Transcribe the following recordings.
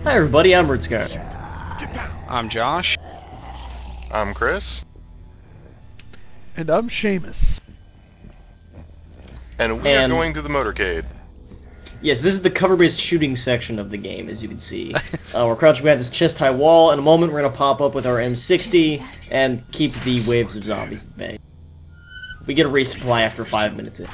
Hi everybody, I'm Rootscar. I'm Josh. I'm Chris. And I'm Seamus. And we are going to the motorcade. Yes, this is the cover-based shooting section of the game, as you can see. We're crouching behind this chest-high wall. In a moment, we're going to pop up with our M60 and keep the waves of zombies at bay. We get a resupply after 5 minutes in.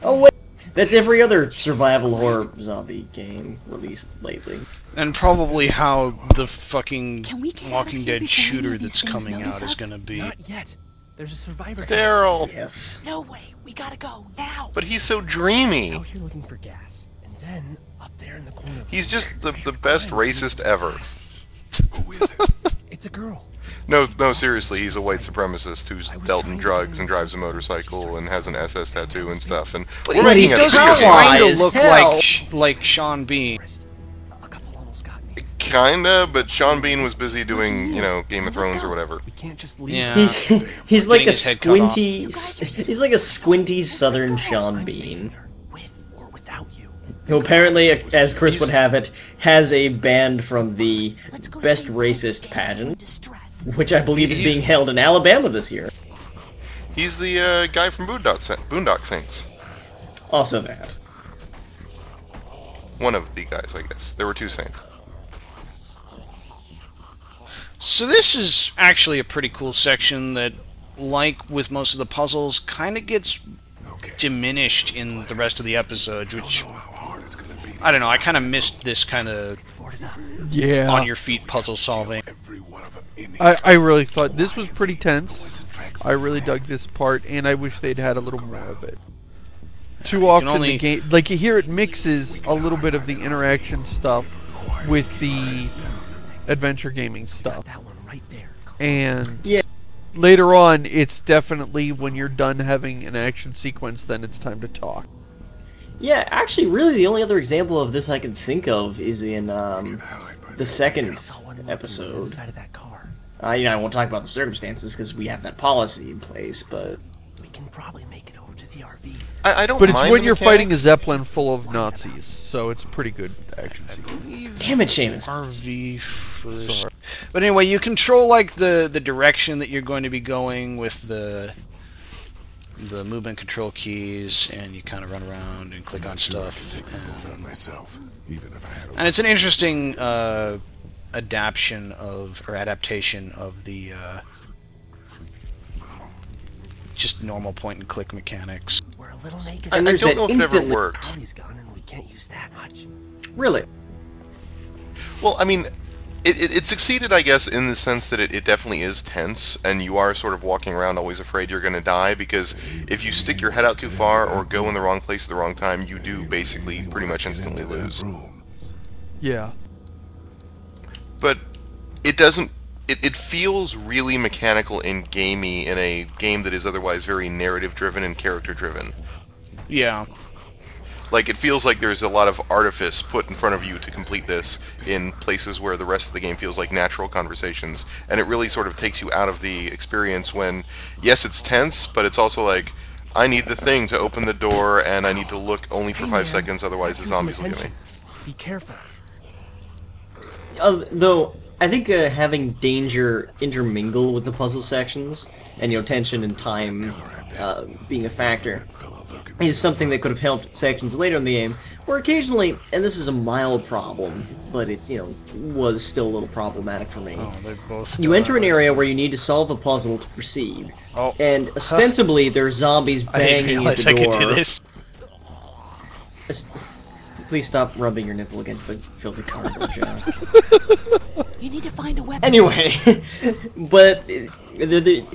Oh wait, that's every other survival horror zombie game released lately. And probably how the fucking Walking Dead shooter that's coming out is gonna be. Not yet. There's a survivor. Daryl! Yes. No way. We gotta go now. But he's so dreamy. Out here looking for gas, and then up there in the corner. He's just the best racist ever. Who is it? It's a girl. No, seriously, he's a white supremacist who's dealt in drugs and drives a motorcycle and has an SS tattoo and stuff. And But we're making he a does video game. kind of as look hell. like Sean Bean. A couple almost got me. Kinda, but Sean Bean was busy doing, you know, Game of Thrones or whatever. We can't just leave. Yeah. He's like Getting a his head cut off. squinty. He's like a squinty Southern Sean Bean, With or without you. who apparently, as Chris would have it, has a band from the Best Racist pageant, which I believe is being held in Alabama this year. He's the guy from Boondock Saints. Also that. One of the guys, I guess. There were two Saints. So this is actually a pretty cool section that, like with most of the puzzles, kind of gets diminished in the rest of the episode, which, I don't know, I kind of missed this kind of on-your-feet puzzle solving. I really thought this was pretty tense. I really dug this part, and I wish they'd had a little more of it. Too often the game, like here, it mixes a little bit of the interaction stuff with the adventure gaming stuff, That one right there. and Yeah. later on, it's definitely when you're done having an action sequence, then it's time to talk. Yeah, actually, really, the only other example of this I can think of is in the second Saw one on the episode. inside of that car. I won't talk about the circumstances because we have that policy in place, but We can probably make it over to the RV. I don't But it's mind when the you're fighting a mechanics. zeppelin full of Nazis, so it's a pretty good action sequence. damn it, Seamus. RV first. Sorry. But anyway, you control like the direction that you're going to be going with the movement control keys, and you kind of run around and click on stuff. And it's an interesting adaptation of the just normal point and click mechanics. We're a little naked. I there's don't that know if it ever instantly- worked. Tommy's gone, and we can't use that much. Really? Well, I mean, it succeeded, I guess, in the sense that it definitely is tense, and you are sort of walking around always afraid you're going to die, because if you stick your head out too far or go in the wrong place at the wrong time, you do basically pretty much instantly lose. Yeah. But it doesn't... It feels really mechanical and gamey in a game that is otherwise very narrative-driven and character-driven. Yeah. Like, it feels like there's a lot of artifice put in front of you to complete this in places where the rest of the game feels like natural conversations. And it really sort of takes you out of the experience when, yes, it's tense, but it's also like, I need the thing to open the door, and I need to look only for 5 seconds, otherwise the zombies will get me. Be careful. Though, I think having danger intermingle with the puzzle sections, and tension and time being a factor, is something that could have helped sections later in the game, where occasionally, and this is a mild problem, but it's, was still a little problematic for me. Oh, they're both. You enter an area where you need to solve a puzzle to proceed, Oh. and ostensibly there are zombies I didn't banging at realize the I door. could do this. Please stop rubbing your nipple against the filthy cardboard, Jack. You need to find a weapon. Anyway, but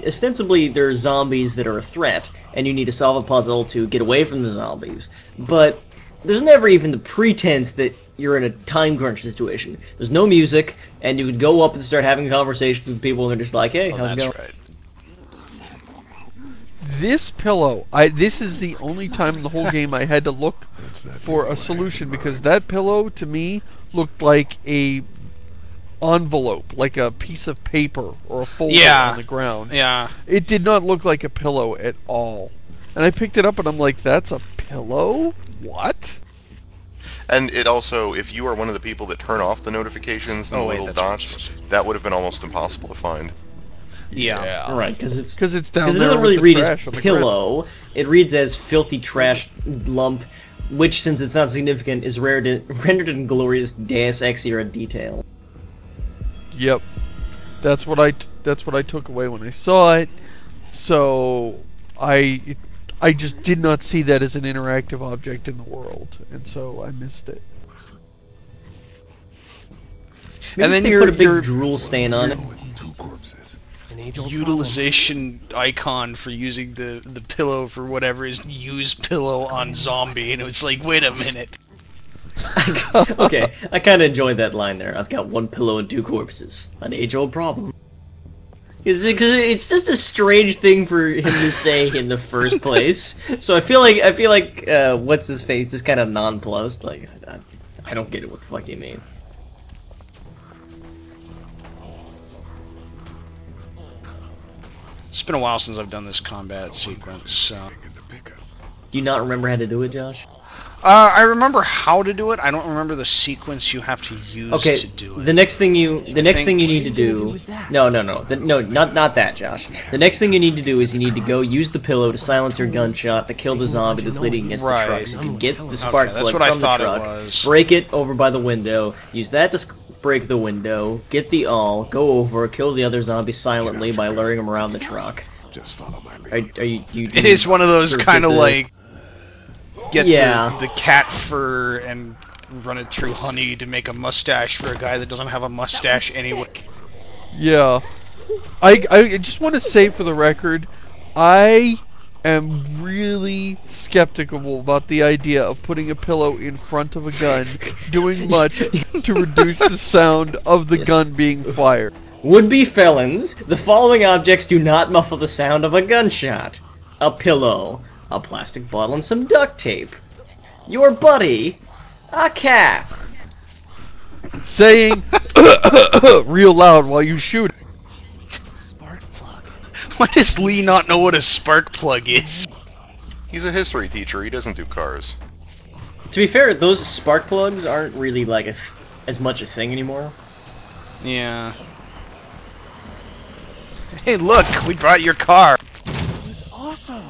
ostensibly there are zombies that are a threat, and you need to solve a puzzle to get away from the zombies. But there's never even the pretense that you're in a time crunch situation. There's no music, and you could go up and start having conversations with people, and they're just like, "Hey, Oh, how's it that's going?" right. This pillow, this is the only time in the whole game I had to look for a solution, because that pillow to me looked like a envelope, like a piece of paper or a folder on the ground. Yeah. It did not look like a pillow at all. And I picked it up and I'm like, that's a pillow? What? And it also, if you are one of the people that turn off the notifications and the little that's what I'm dots, that would have been almost impossible to find. Yeah. Right, because it's down it there doesn't with really the read trash as on the pillow. It reads as filthy trash lump, which, since it's not significant, is rendered in glorious Deus Ex era detail. Yep, that's what I took away when I saw it. So I just did not see that as an interactive object in the world, and so I missed it. Maybe And then they your put a big drool stain on it. An age-old utilization icon for using the pillow for whatever is use pillow on zombie, and it's like, wait a minute. Okay, I kind of enjoyed that line there. I've got 1 pillow and 2 corpses. An age-old problem. It's just a strange thing for him to say in the first place. So I feel like what's his face is kind of nonplussed. Like, I don't get it. What the fuck do you mean? It's been a while since I've done this combat sequence, so... Do you not remember how to do it, Josh? I remember how to do it. I don't remember the sequence you have to use Okay, to do it. the next thing you need to do. that? No, not that, Josh. The next thing you need to do is you need to go use the pillow to silence your gunshot to kill the zombie that's leading against the truck. So you can get the spark that's plug what I from the thought it truck, was. break it over by the window, use that to break the window, get the all, go over, kill the other zombie silently by luring him around the truck. Just follow my lead. Are you It is one of those sort of kind of get the- like... Get Yeah. the cat fur and run it through honey to make a mustache for a guy that doesn't have a mustache anyway. Yeah, I just want to say for the record, I am really skeptical about the idea of putting a pillow in front of a gun doing much to reduce the sound of the gun being fired. Would-be felons, the following objects do not muffle the sound of a gunshot. A pillow, a plastic bottle and some duct tape. Your buddy, a cat. Saying real loud while you shoot. Spark plug. Why does Lee not know what a spark plug is? He's a history teacher, he doesn't do cars. To be fair, those spark plugs aren't really like as much a thing anymore. Yeah. Hey, look, we brought your car. It was awesome.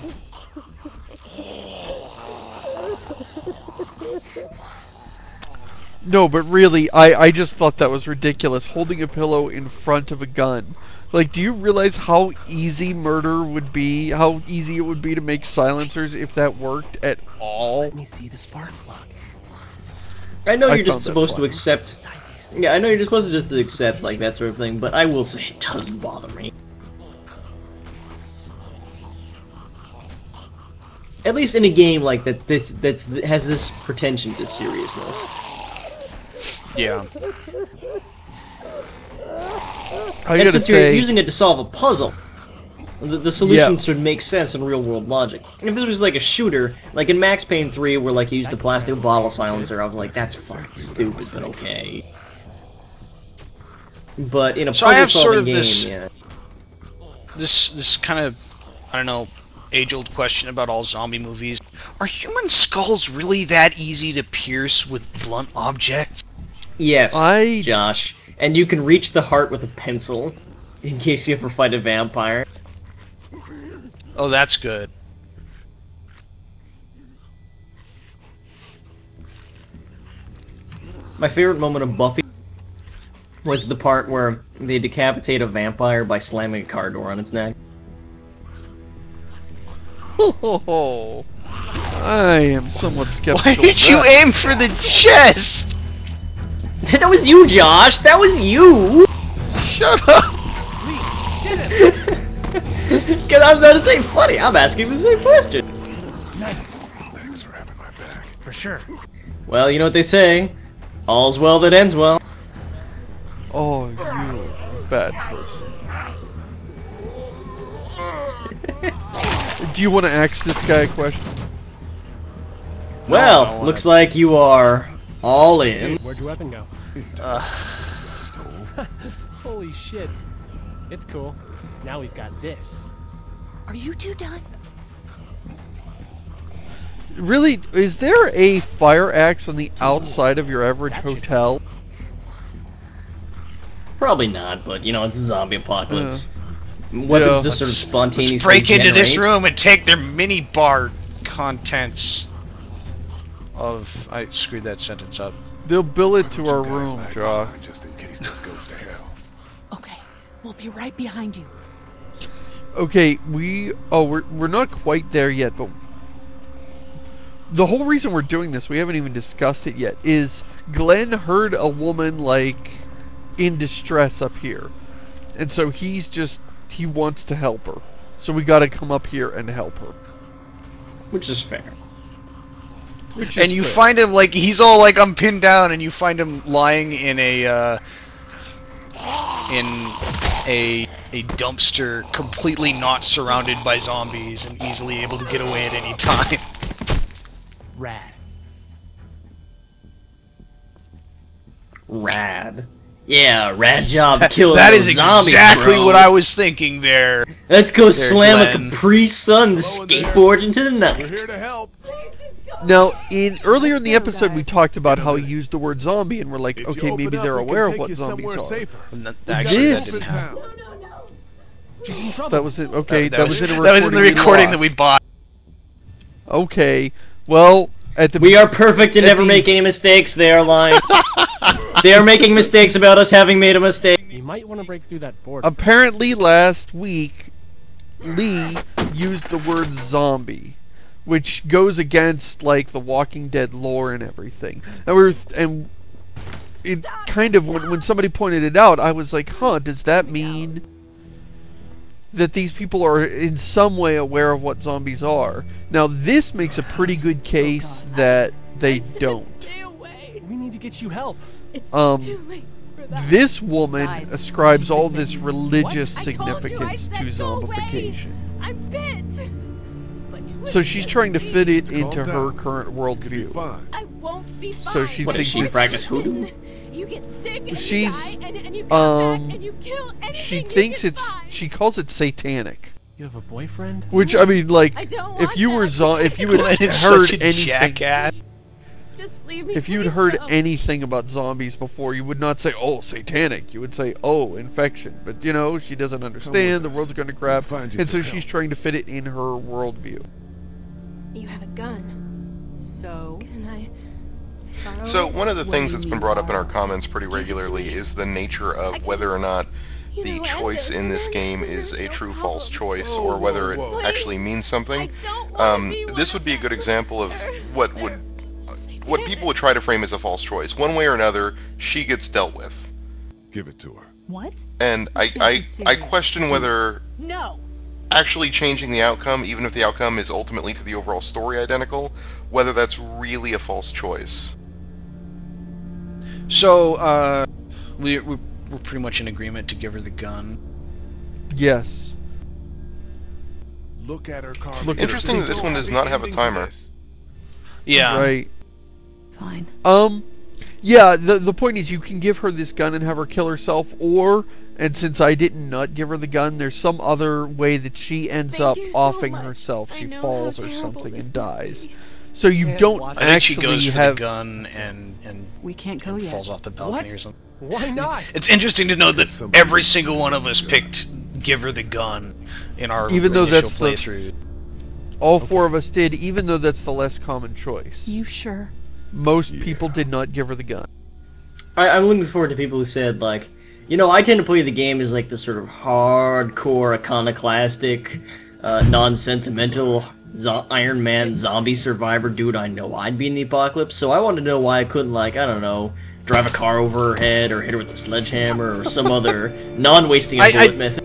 No, but really, I just thought that was ridiculous, holding a pillow in front of a gun. Like, do you realize how easy murder would be? How easy it would be to make silencers if that worked at all? Let me see the spark plug. I know I you're found just that supposed to funny. accept. Inside these things. Yeah, I know you're just supposed to just accept like that sort of thing, but I will say it does bother me. At least in a game like that, that has this pretension to seriousness. Yeah. I And gotta since you're say, using it to solve a puzzle, the solution should make sense in real-world logic. And if this was like a shooter, like in Max Payne 3, where like you used the plastic bottle silencer, I was like, that's fucking stupid, but okay. But in a So I have sort puzzle-solving of game, this- yeah. This kind of, I don't know, age-old question about all zombie movies. Are human skulls really that easy to pierce with blunt objects? Yes, I- Josh. And you can reach the heart with a pencil, in case you ever fight a vampire. Oh, that's good. My favorite moment of Buffy was the part where they decapitate a vampire by slamming a car door on its neck. oh, I am somewhat skeptical. Why did of you that. aim for the chest? That was you, Josh! That was you! Shut up! Because I was about to say funny, I'm asking the same question. Nice. Thanks for having my back. For sure. Well, you know what they say. All's well that ends well. Oh, you bad person. Do you want to ask this guy a question? Well, I don't wanna- looks like you are all in. Where'd your weapon go? Holy shit. It's cool. Now we've got this. Are you two done? Really, is there a fire axe on the outside of your average hotel? Probably not, but you know, it's a zombie apocalypse. Weapons just sort of spontaneously Let's break into this generate. room and take their mini bar contents of... I screwed that sentence up. They'll bill it to our room, Jock. Just in case this goes to hell. Okay, we'll be right behind you. Okay, we're not quite there yet, but the whole reason we're doing this, we haven't even discussed it yet, is Glenn heard a woman, like, in distress up here. And so he wants to help her. So we gotta come up here and help her. Which is fair. And you find him, like, he's all like, I'm pinned down, and you find him lying in a dumpster, completely not surrounded by zombies and easily able to get away at any time. Rad. Rad. Yeah, rad job killing That those is zombies, exactly bro. what I was thinking there. Let's go There, slam Glenn. a Capri Sun, the Hello there. skateboard into the We're night. here to help. Now, earlier in the episode, we talked about how he used the word zombie, and we're like, If you okay, open maybe up, they're we can aware of take what you zombies somewhere are. safer. Actually, that This- didn't happen. She's in trouble. That was it. Okay, That was in a that was in the recording that we lost. bought. Okay, well, at the We are perfect and At never the- make any mistakes. They are lying. They are making mistakes about us having made a mistake. You might want to break through that board. apparently last week, Lee used the word zombie, which goes against like the Walking Dead lore and everything. And it kind of when somebody pointed it out, I was like, huh, does that mean that these people are in some way aware of what zombies are? Now this makes a pretty good case that they don't. Stay away. We need to get you help. It's Um, too late for that. This woman Guys, ascribes all this religious I told you, I significance to said go away. zombification. I'm bit. But you So wouldn't she's listen trying to me. fit it Calm into her down. current You'll be worldview. fine. I won't be fine. So she What, thinks does she it's- practice hoodoo? You get sick and She's, you die and you come um, back and you kill anything She you thinks can it's. find. She calls it satanic. You have a boyfriend? Which I mean, like, I don't if want you were that. if you had Glenn is heard such a anything, jackass. Just leave me. if you'd please, heard no. anything about zombies before, you would not say, "Oh, satanic." You would say, "Oh, infection." But you know, she doesn't understand. The us. world's going to crap, Find you and so some she's help. trying to fit it in her worldview. You have a gun. So can I? borrow So it? one of the What things do that's you been mean brought up in our borrow? comments pretty regularly is the nature I of whether or not You the know, choice and in this then game is there's a no true-false problem. choice, Whoa, or whether it whoa, whoa. actually means something. I don't wanna be This one would be a of good them. example of what would Satanic. what people would try to frame as a false choice. One way or another, she gets dealt with, Give it to her. What? and can't be I serious. question whether No. actually changing the outcome, even if the outcome is ultimately to the overall story identical, whether that's really a false choice. So, we're pretty much in agreement to give her the gun. Yes. Look at her car. Look at Interesting her. that this one does not have a timer. Yeah. Right. Fine. Yeah, the point is you can give her this gun and have her kill herself, or, and since I didn't not give her the gun, there's some other way that she ends Thank up you so offing much. herself. I She know falls how or terrible something this and must dies. be. So you Can't don't watch I think she actually goes for have... the gun and We can't go yet. falls off the balcony What? or something. Why not? It's interesting to know that Somebody every needs single to one give of her us the gun. picked give her the gun in our Even though initial that's the- playthrough. All four of us did, even though that's the less common choice. You sure? Most people did not give her the gun. I'm looking forward to people who said, like, you know, I tend to play the game as, like, this sort of hardcore, iconoclastic, non-sentimental Iron Man zombie survivor dude. I know I'd be in the apocalypse, so I want to know why I couldn't, like, I don't know, drive a car over her head or hit her with a sledgehammer or some other non-wasting a bullet method.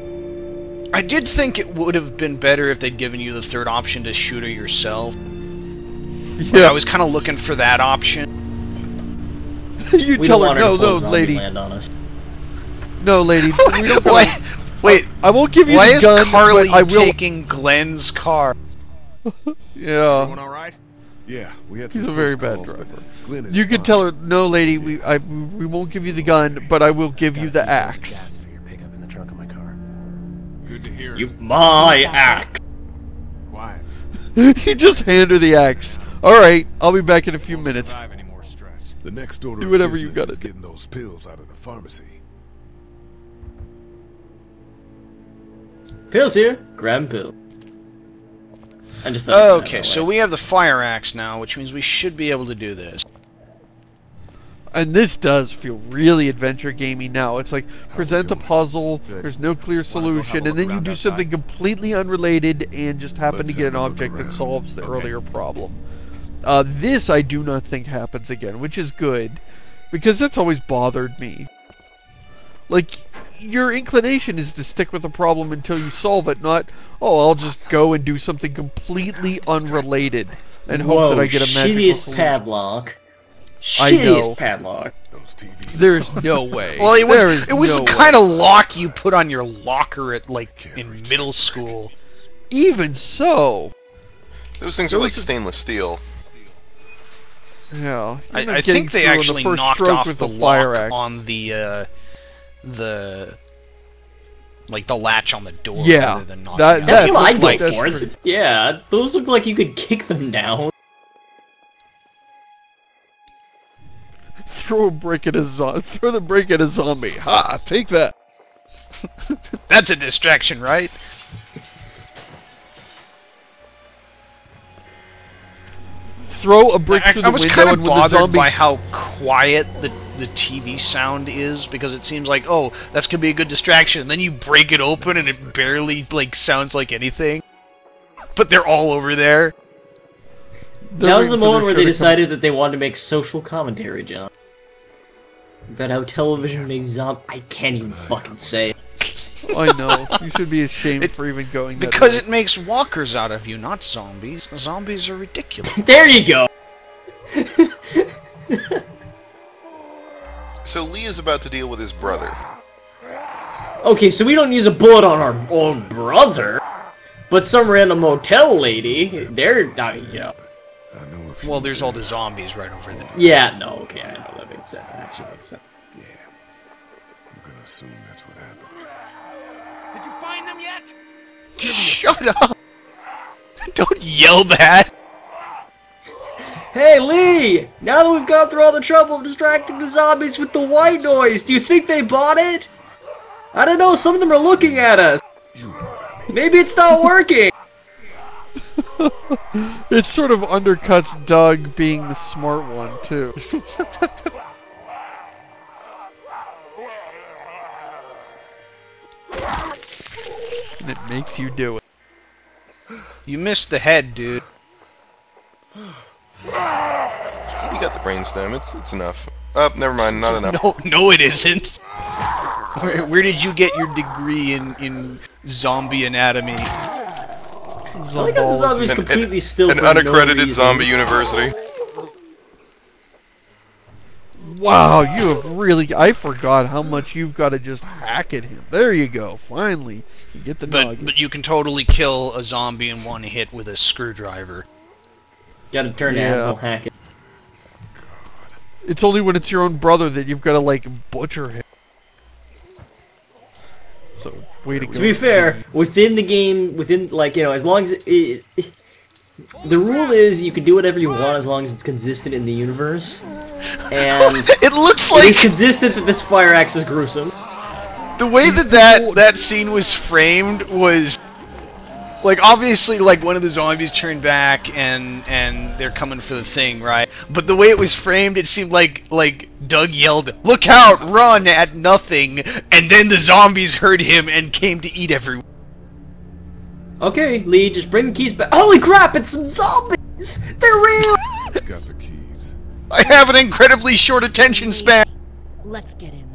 I did think it would have been better if they'd given you the third option to shoot her yourself. Yeah, I was kind of looking for that option. you We tell don't her, want her to no, pull no, lady, Zombieland on us. no, lady. We don't Why- gotta- Wait, I won't give you why the is gun, Carly but I will. taking Glenn's car? Yeah, Everyone all right? Yeah, we had he's some a very close bad calls, but driver. Glenn is You can fine. tell her, no, lady. We won't give you the gun, but I will give you the axe. Gas for your pickup in the trunk of my car. Good to hear. You, my axe. Quiet. You just hand her the axe. Alright, I'll be back in a few minutes. Any more stress. The next order Do of whatever you business gotta is do. getting those pills out of the pharmacy. Pills here. Grab pill. I just Okay, so we have the fire axe now, which means we should be able to do this. And this does feel really adventure gamey now. It's like, present a puzzle, there's no clear solution, and then you do something completely unrelated and just happen to get an object that solves the earlier problem. This I do not think happens again, which is good, because that's always bothered me. Like, your inclination is to stick with a problem until you solve it, not, oh, I'll just go and do something completely unrelated and hope that I get a magical shittiest solution. padlock. I know. Shittiest padlock. Those TVs. There's no way. Well, it was no the kind of lock you put on your locker at like in middle school. Even so. Those things are like stainless steel. Yeah. I think they actually knocked off the fire lock axe. on the like the latch on the door. Yeah, rather than knocking that- it off. That's what I'd like go that's for. pretty- Yeah, those look like you could kick them down. Throw a brick at a throw the brick at a zombie. Ha! Take that. That's a distraction, right? Throw a brick through the I was window, kind of and when the bothered zombie by how quiet the TV sound is, because it seems like, oh, that's gonna be a good distraction. And then you break it open and it barely like sounds like anything. But they're all over there. they're That was waiting the for their moment where show they to come. decided that they wanted to make social commentary, John. About how television makes zombies. I can't even fucking say it. I know. You should be ashamed for even going that Because way. it makes walkers out of you, not zombies. Zombies are ridiculous. There you go! So Lee is about to deal with his brother. Okay, so we don't use a bullet on our own brother, but some random motel lady, they're not, you know. I know if Well, there's all the zombies right over there. Yeah, no, okay, I know that makes sense. That actually makes sense. I'm gonna assume that's what happened. Did you find them yet? Shut up! Don't yell that! Hey, Lee! Now that we've gone through all the trouble of distracting the zombies with the white noise, do you think they bought it? I don't know, some of them are looking at us. Maybe it's not working. It sort of undercuts Doug being the smart one, too. And it makes you do it. You missed the head, dude. You got the brainstem. It's enough. Oh, never mind. Not enough. No, it isn't. Where did you get your degree in zombie anatomy? I like how the zombies completely still An for no unaccredited reason. zombie university. Wow, you have really... I forgot how much you've got to just hack at him. There you go. Finally. You get the nugget. But you can totally kill a zombie in one hit with a screwdriver. Gotta turn to Yeah. Apple, hack it. It's only when it's your own brother that you've got to, like, butcher him. So, way to go. To be fair, within the game, like, you know, as long as the rule is you can do whatever you want as long as it's consistent in the universe. And It looks it like is consistent that this fire axe is gruesome. the way that scene was framed was like, obviously, like, one of the zombies turned back and they're coming for the thing, right? But the way it was framed, it seemed like Doug yelled, "Look out, run," at nothing, and then the zombies heard him and came to eat everyone. Okay, Lee, just bring the keys back. Holy crap, it's some zombies! They're real! Got the keys. I have an incredibly short attention span. Let's get in